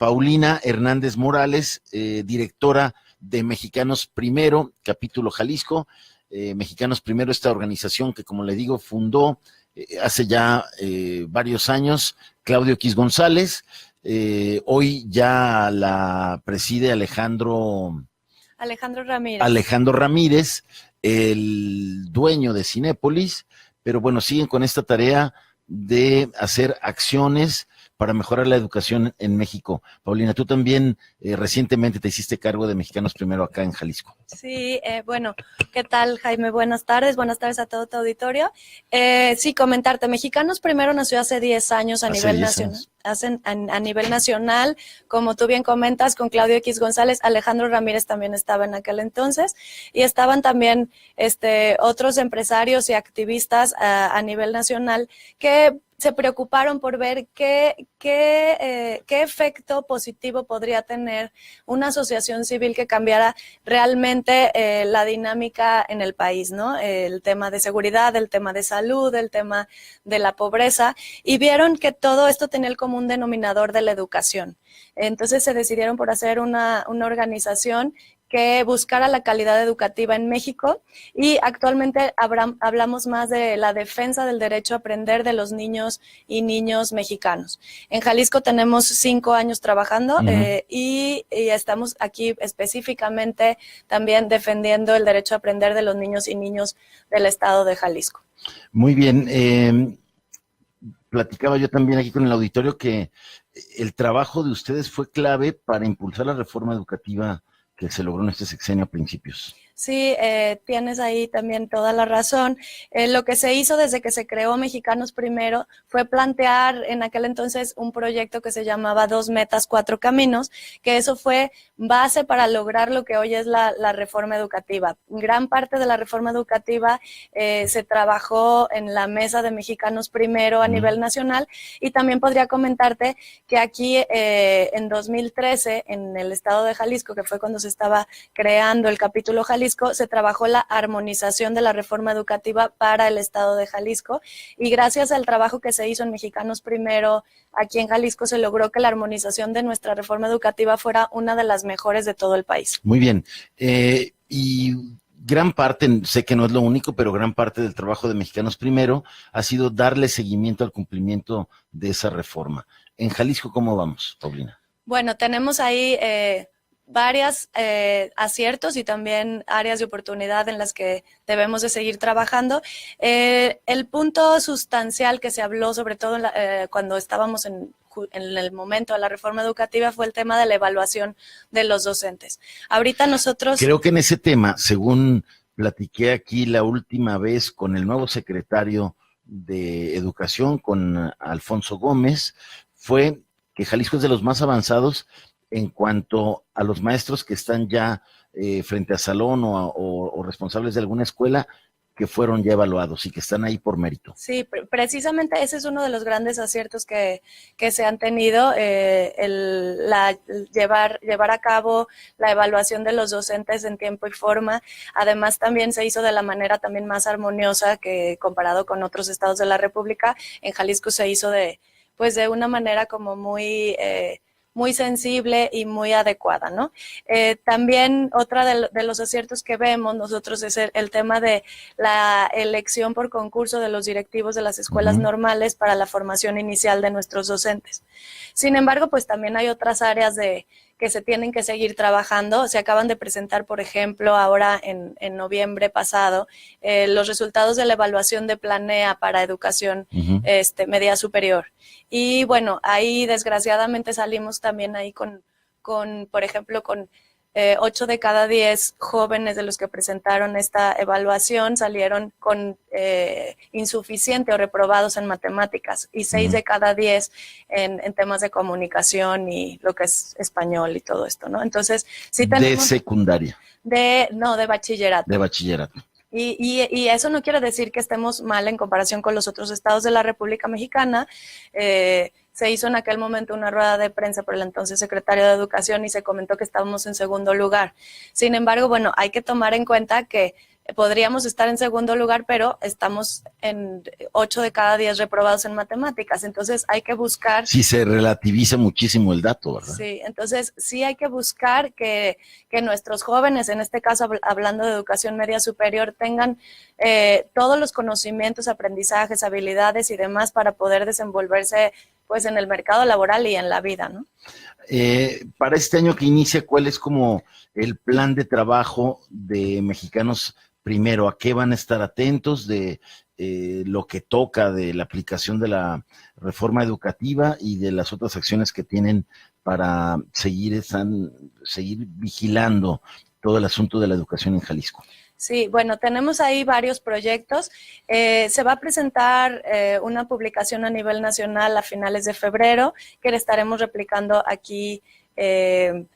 Paulina Hernández Morales, directora de Mexicanos Primero, capítulo Jalisco. Mexicanos Primero, esta organización que, como le digo, fundó hace ya varios años Claudio X González. Hoy ya la preside Alejandro Ramírez, el dueño de Cinépolis, pero bueno, siguen con esta tarea de hacer acciones para mejorar la educación en México. Paulina, tú también recientemente te hiciste cargo de Mexicanos Primero acá en Jalisco. Sí, bueno, ¿qué tal, Jaime? Buenas tardes a todo tu auditorio. Sí, comentarte, Mexicanos Primero nació hace 10 años a nivel nacional. A nivel nacional, como tú bien comentas, con Claudio X González, Alejandro Ramírez también estaba en aquel entonces, y estaban también otros empresarios y activistas a nivel nacional que se preocuparon por ver qué efecto positivo podría tener una asociación civil que cambiara realmente la dinámica en el país, ¿no? El tema de seguridad, el tema de salud, el tema de la pobreza, y vieron que todo esto tenía el común denominador de la educación. Entonces se decidieron por hacer una organización que buscara la calidad educativa en México, y actualmente hablamos más de la defensa del derecho a aprender de los niños y niños mexicanos. En Jalisco tenemos 5 años trabajando y estamos aquí específicamente también defendiendo el derecho a aprender de los niños y niños del estado de Jalisco. Muy bien. Platicaba yo también aquí con el auditorio que el trabajo de ustedes fue clave para impulsar la reforma educativa que se logró en este sexenio a principios. Sí, tienes ahí también toda la razón. Lo que se hizo desde que se creó Mexicanos Primero fue plantear en aquel entonces un proyecto que se llamaba 2 metas, 4 caminos, que eso fue base para lograr lo que hoy es la reforma educativa. Gran parte de la reforma educativa se trabajó en la mesa de Mexicanos Primero a nivel nacional, y también podría comentarte que aquí en 2013, en el estado de Jalisco, que fue cuando se estaba creando el capítulo Jalisco, se trabajó la armonización de la reforma educativa para el estado de Jalisco, y gracias al trabajo que se hizo en Mexicanos Primero aquí en Jalisco se logró que la armonización de nuestra reforma educativa fuera una de las mejores de todo el país. Muy bien. Y gran parte, sé que no es lo único, pero gran parte del trabajo de Mexicanos Primero ha sido darle seguimiento al cumplimiento de esa reforma. En Jalisco, ¿cómo vamos, Paulina? Bueno, tenemos ahí varios aciertos y también áreas de oportunidad en las que debemos de seguir trabajando. El punto sustancial que se habló, sobre todo cuando estábamos en el momento de la reforma educativa, fue el tema de la evaluación de los docentes. Ahorita nosotros... Creo que en ese tema, según platiqué aquí la última vez con el nuevo secretario de Educación, con Alfonso Gómez, fue que Jalisco es de los más avanzados en cuanto a los maestros que están ya frente a salón o responsables de alguna escuela que fueron ya evaluados y que están ahí por mérito. Sí, precisamente ese es uno de los grandes aciertos que se han tenido, llevar a cabo la evaluación de los docentes en tiempo y forma. Además, también se hizo de la manera también más armoniosa que comparado con otros estados de la República. En Jalisco se hizo de una manera como muy sensible y muy adecuada, ¿no? También otra de los aciertos que vemos nosotros es el tema de la elección por concurso de los directivos de las escuelas normales para la formación inicial de nuestros docentes. Sin embargo, pues también hay otras áreas que se tienen que seguir trabajando. Se acaban de presentar, por ejemplo, ahora en noviembre pasado, los resultados de la evaluación de Planea para educación media superior. Y bueno, ahí desgraciadamente salimos también ahí con por ejemplo, con 8 de cada 10 jóvenes de los que presentaron esta evaluación salieron con insuficiente o reprobados en matemáticas, y 6 de cada 10 en temas de comunicación y lo que es español y todo esto, ¿no? Entonces, sí tenemos... ¿De secundaria? De bachillerato. De bachillerato. Y eso no quiere decir que estemos mal en comparación con los otros estados de la República Mexicana. Se hizo en aquel momento una rueda de prensa por el entonces secretario de Educación y se comentó que estábamos en segundo lugar. Sin embargo, bueno, hay que tomar en cuenta que podríamos estar en segundo lugar, pero estamos en 8 de cada 10 reprobados en matemáticas. Entonces hay que buscar... Sí, se relativiza muchísimo el dato, ¿verdad? Sí, entonces sí hay que buscar que nuestros jóvenes, en este caso hablando de educación media superior, tengan todos los conocimientos, aprendizajes, habilidades y demás para poder desenvolverse pues en el mercado laboral y en la vida, ¿no? Para este año que inicia, ¿cuál es como el plan de trabajo de Mexicanos Primero? ¿A qué van a estar atentos de lo que toca de la aplicación de la reforma educativa y de las otras acciones que tienen para seguir vigilando todo el asunto de la educación en Jalisco? Sí, bueno, tenemos ahí varios proyectos. Se va a presentar una publicación a nivel nacional a finales de febrero, que le estaremos replicando aquí en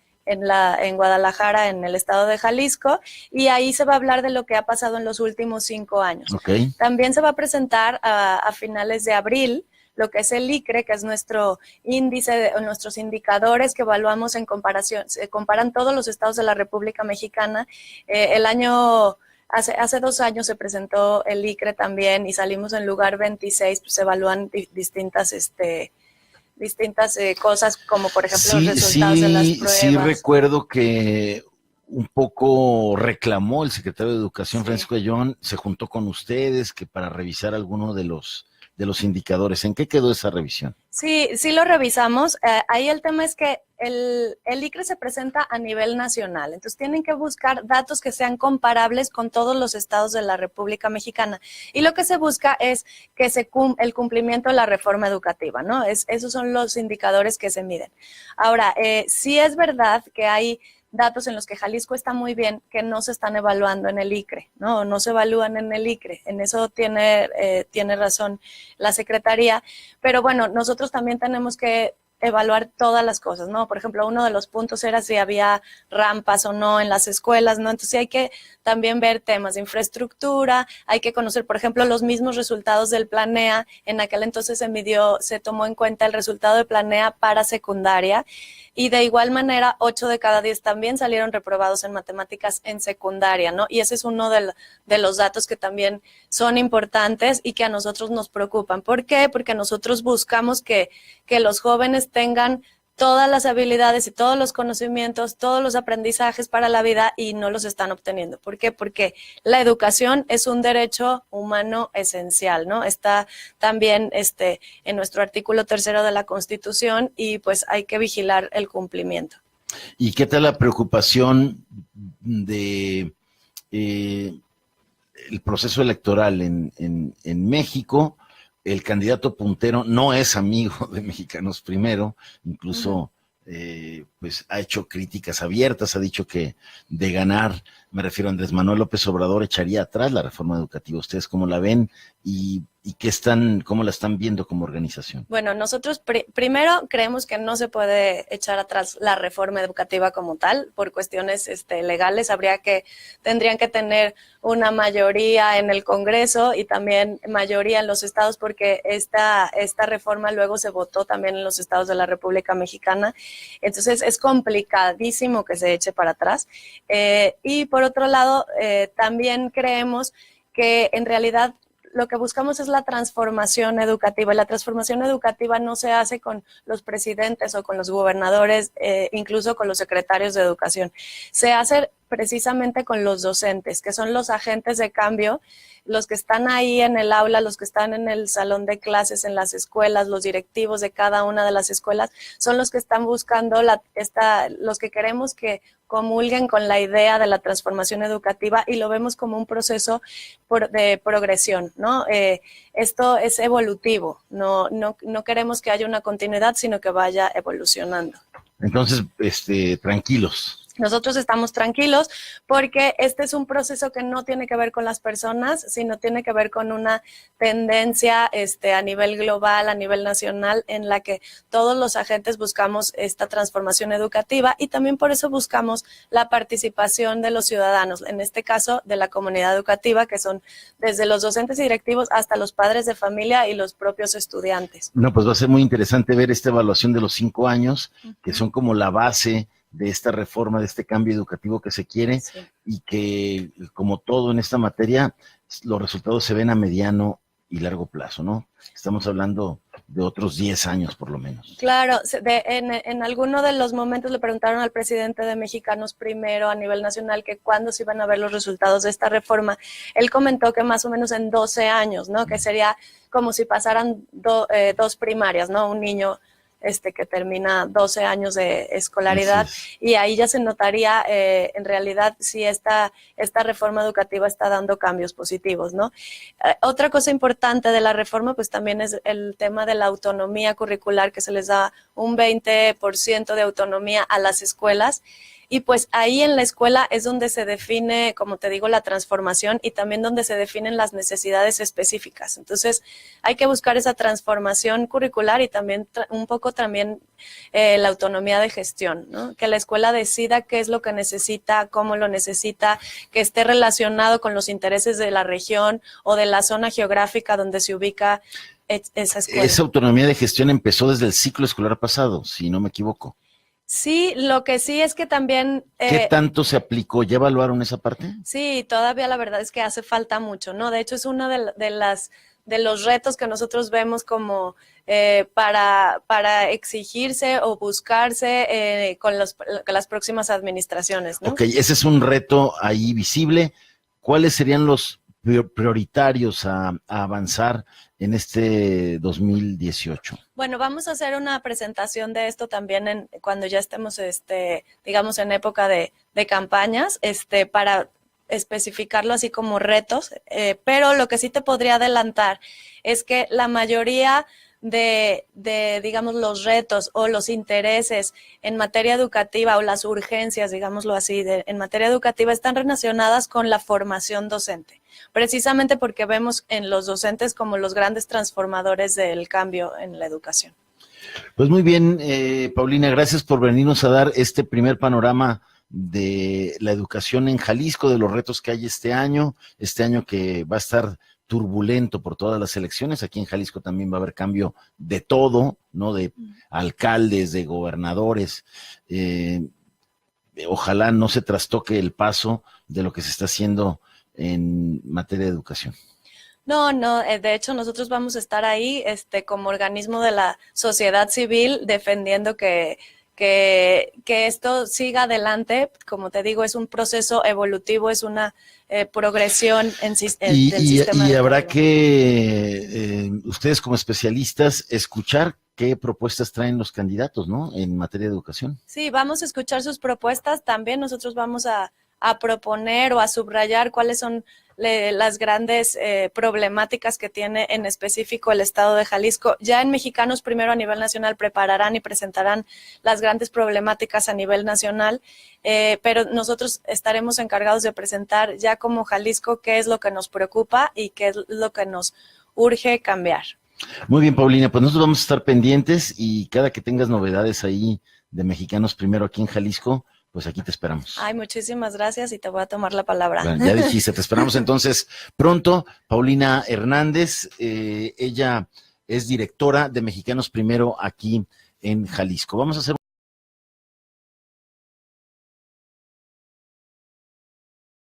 Guadalajara, en el estado de Jalisco, y ahí se va a hablar de lo que ha pasado en los últimos 5 años. Okay. También se va a presentar a finales de abril lo que es el ICRE, que es nuestro índice, nuestros indicadores que evaluamos en comparación, se comparan todos los estados de la República Mexicana. Hace 2 años se presentó el ICRE también y salimos en lugar 26, pues se evalúan distintas cosas, como por ejemplo los resultados de las pruebas. Sí, recuerdo que un poco reclamó el secretario de Educación, Francisco Ayllón, se juntó con ustedes que para revisar alguno de los indicadores. ¿En qué quedó esa revisión? Sí lo revisamos. Ahí el tema es que el ICRE se presenta a nivel nacional, entonces tienen que buscar datos que sean comparables con todos los estados de la República Mexicana. Y lo que se busca es que el cumplimiento de la reforma educativa, ¿no? Esos son los indicadores que se miden. Ahora, sí es verdad que hay datos en los que Jalisco está muy bien, que no se están evaluando en el ICRE, no se evalúan en el ICRE. En eso tiene razón la Secretaría, pero bueno, nosotros también tenemos que evaluar todas las cosas, ¿no? Por ejemplo, uno de los puntos era si había rampas o no en las escuelas, ¿no? Entonces hay que también ver temas de infraestructura, hay que conocer, por ejemplo, los mismos resultados del Planea. En aquel entonces se tomó en cuenta el resultado de Planea para secundaria, y de igual manera 8 de cada 10 también salieron reprobados en matemáticas en secundaria, ¿no? Y ese es uno de los datos que también son importantes y que a nosotros nos preocupan. ¿Por qué? Porque nosotros buscamos que los jóvenes tengan todas las habilidades y todos los conocimientos, todos los aprendizajes para la vida, y no los están obteniendo. ¿Por qué? Porque la educación es un derecho humano esencial, ¿no? Está también en nuestro artículo 3 de la Constitución, y pues hay que vigilar el cumplimiento. ¿Y qué tal la preocupación de el proceso electoral en México? El candidato puntero no es amigo de Mexicanos Primero, incluso pues ha hecho críticas abiertas, ha dicho que de ganar, me refiero a Andrés Manuel López Obrador, echaría atrás la reforma educativa. ¿Ustedes cómo la ven y cómo la están viendo como organización? Bueno, nosotros primero creemos que no se puede echar atrás la reforma educativa como tal, por cuestiones legales. Tendrían que tener una mayoría en el Congreso y también mayoría en los estados, porque esta reforma luego se votó también en los estados de la República Mexicana. Entonces es complicadísimo que se eche para atrás. Y por otro lado, también creemos que en realidad lo que buscamos es la transformación educativa, y la transformación educativa no se hace con los presidentes o con los gobernadores, incluso con los secretarios de educación. Se hace precisamente con los docentes, que son los agentes de cambio, los que están ahí en el aula, los que están en el salón de clases, en las escuelas, los directivos de cada una de las escuelas, son los que están buscando los que queremos que comulguen con la idea de la transformación educativa, y lo vemos como un proceso de progresión, ¿no? Esto es evolutivo, no queremos que haya una continuidad, sino que vaya evolucionando. Entonces, tranquilos. Nosotros estamos tranquilos porque este es un proceso que no tiene que ver con las personas, sino tiene que ver con una tendencia a nivel global, a nivel nacional, en la que todos los agentes buscamos esta transformación educativa, y también por eso buscamos la participación de los ciudadanos, en este caso de la comunidad educativa, que son desde los docentes y directivos hasta los padres de familia y los propios estudiantes. No, pues va a ser muy interesante ver esta evaluación de los 5 años, que son como la base de esta reforma, de este cambio educativo que se quiere, Sí. y que, como todo en esta materia, los resultados se ven a mediano y largo plazo, ¿no? Estamos hablando de otros 10 años por lo menos. Claro, en alguno de los momentos le preguntaron al presidente de Mexicanos Primero a nivel nacional que cuándo se iban a ver los resultados de esta reforma. Él comentó que más o menos en 12 años, ¿no? Que sería como si pasaran dos primarias, ¿no? Un niño que termina 12 años de escolaridad, y ahí ya se notaría en realidad si esta reforma educativa está dando cambios positivos, ¿no? Otra cosa importante de la reforma pues también es el tema de la autonomía curricular, que se les da un 20% de autonomía a las escuelas. Y pues ahí en la escuela es donde se define, como te digo, la transformación, y también donde se definen las necesidades específicas. Entonces hay que buscar esa transformación curricular y también un poco también la autonomía de gestión, ¿no? Que la escuela decida qué es lo que necesita, cómo lo necesita, que esté relacionado con los intereses de la región o de la zona geográfica donde se ubica esa escuela. Esa autonomía de gestión empezó desde el ciclo escolar pasado, si no me equivoco. Sí, lo que sí es que también... ¿Qué tanto se aplicó? ¿Ya evaluaron esa parte? Sí, todavía la verdad es que hace falta mucho, ¿no? De hecho, es uno de los retos que nosotros vemos como para exigirse o buscarse con las próximas administraciones, ¿no? Ok, ese es un reto ahí visible. ¿Cuáles serían los prioritarios a avanzar en este 2018? Bueno, vamos a hacer una presentación de esto también cuando ya estemos, digamos, en época de campañas, para especificarlo así como retos, pero lo que sí te podría adelantar es que la mayoría de, digamos, los retos o los intereses en materia educativa, o las urgencias, digámoslo así, en materia educativa están relacionadas con la formación docente, precisamente porque vemos en los docentes como los grandes transformadores del cambio en la educación. Pues muy bien, Paulina, gracias por venirnos a dar este primer panorama de la educación en Jalisco, de los retos que hay este año que va a estar turbulento por todas las elecciones. Aquí en Jalisco también va a haber cambio de todo, ¿no? De alcaldes, de gobernadores. Ojalá no se trastoque el paso de lo que se está haciendo en materia de educación. No, de hecho nosotros vamos a estar ahí como organismo de la sociedad civil defendiendo que esto siga adelante. Como te digo, es un proceso evolutivo, es una progresión del sistema. Y habrá que, ustedes como especialistas, escuchar qué propuestas traen los candidatos, ¿no? En materia de educación. Sí, vamos a escuchar sus propuestas. También nosotros vamos a proponer o a subrayar cuáles son las grandes problemáticas que tiene en específico el estado de Jalisco. Ya en Mexicanos Primero a nivel nacional prepararán y presentarán las grandes problemáticas a nivel nacional, pero nosotros estaremos encargados de presentar ya como Jalisco qué es lo que nos preocupa y qué es lo que nos urge cambiar. Muy bien, Paulina, pues nosotros vamos a estar pendientes, y cada que tengas novedades ahí de Mexicanos Primero aquí en Jalisco, pues aquí te esperamos. Ay, muchísimas gracias, y te voy a tomar la palabra. Bueno, ya dijiste, te esperamos entonces pronto. Paulina Hernández, ella es directora de Mexicanos Primero aquí en Jalisco. Vamos a hacer